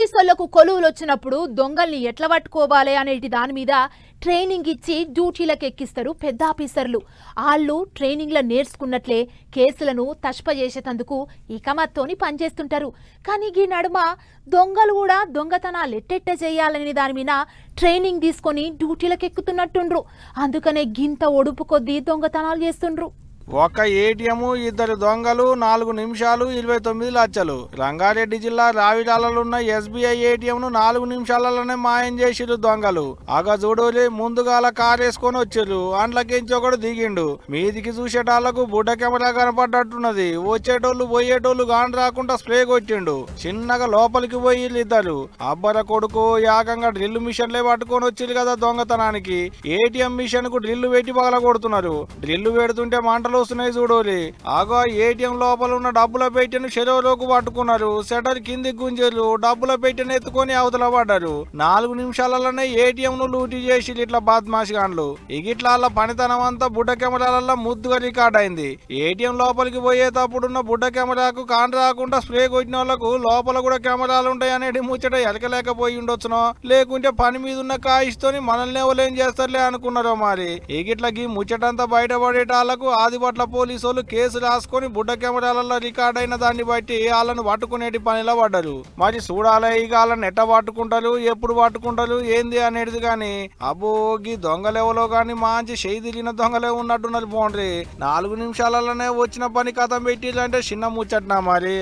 పోలీసులకు కొలువులు వచ్చినప్పుడు దొంగల్ని ఎట్లా పట్టుకోవాలి అనేటి దాని మీద ట్రైనింగ్ ఇచ్చి డ్యూటీలకు ఎక్కిస్తారు పెద్ద ఆఫీసర్లు. వాళ్ళు ట్రైనింగ్లో నేర్చుకున్నట్లే కేసులను తష్పజేసేటందుకు ఇకమత్తోని పనిచేస్తుంటారు. కానీ ఈ నడుమ దొంగలు కూడా దొంగతనాలు ఎట్టెట్ట చేయాలనే దాని మీద ట్రైనింగ్ తీసుకొని డ్యూటీలకు ఎక్కుతున్నట్టుండ్రు. అందుకనే గింత ఒడుపు కొద్దీ దొంగతనాలు చేస్తుండ్రు. ఒక ఏటీఎం, ఇద్దరు దొంగలు, 4 నిమిషాలు 29 లక్షలు. రంగారెడ్డి జిల్లా రావిరాలలో ఉన్న ఎస్బీఐ ఏటీఎంను 4 నిమిషాలలోనే మాయం చేసిరు దొంగలు. ఆగా చూడోలే ముందుగాల కారు వేసుకొని వచ్చిర్రు. అండ్లకించి ఒకడు దిగిండు. మీదికి చూసేటాళ్లకు బుడ్డ కెమెరా కనపడ్డట్టున్నది. వచ్చేటోళ్ళు పోయేటోళ్ళు గాని రాకుండా స్ప్రే కొట్టిండు. చిన్నగా లోపలికి పోయి ఇద్దరు అబ్బర కొడుకు ఏకంగా డ్రిల్ మిషన్లే పట్టుకొని వచ్చిరు కదా దొంగతనానికి. ఏటీఎం మిషన్ కు డ్రిల్ పెట్టి పగల కొడుతున్నారు. డ్రిల్ పెడుతుంటే మంటలు వస్తున్నాయి చూడోలి. ఆగో ఏటీఎం లోపల ఉన్న డబ్బుల పెట్టెను చెరువులోకి పట్టుకున్నారు. షటర్ కింది గుంజరు. డబ్బుల పెట్టెను ఎత్తుకొని అవతల పడ్డారు. 4 నిమిషాలలోనే ఏటీఎం ను లూటీ చేసి ఇట్లా బద్మాష్ గాన్లు. ఇగిట్లా పనితనం అంతా బుడ్డ కెమెరాలలో ముద్దుగా రికార్డ్ అయింది. ఏటీఎం లోపలికి పోయేటప్పుడున్న బుడ్డ కెమెరాకు కాన్ రాకుండా స్ప్రే కొట్టిన వాళ్ళకు లోపల కూడా కెమెరాలు ఉంటాయి అనేది ముచ్చట ఎలకలేకపోయి ఉండొచ్చునో, లేకుంటే పని మీద ఉన్న కాయిస్తోని మనల్ని ఎవరేం చేస్తారులే అనుకున్నారో మరి. ఇగిట్లా ఈ ముచ్చటంతా బయటపడేటాళ్లకు ఆదిపట్ల పోలీసు వాళ్ళు కేసు రాసుకొని బుడ్డ కెమెరాలలో రికార్డ్ అయిన దాన్ని బట్టి వాళ్ళను పట్టుకునేటి పనిలో పడ్డారు. మరి చూడాలి ఇక వాళ్ళని ఎట్ట పట్టుకుంటారు, ఎప్పుడు పట్టుకుంటారు ఏంది అనేది. గాని అబ్బోగి దొంగలెవలో గాని మంచి చేయి తిరిగిన దొంగలే ఉన్నట్టున్నారు. పోండ్రి 4 నిమిషాలలోనే వచ్చిన పని కథం పెట్టిరంటే చిన్న ముచ్చట్నా మరి.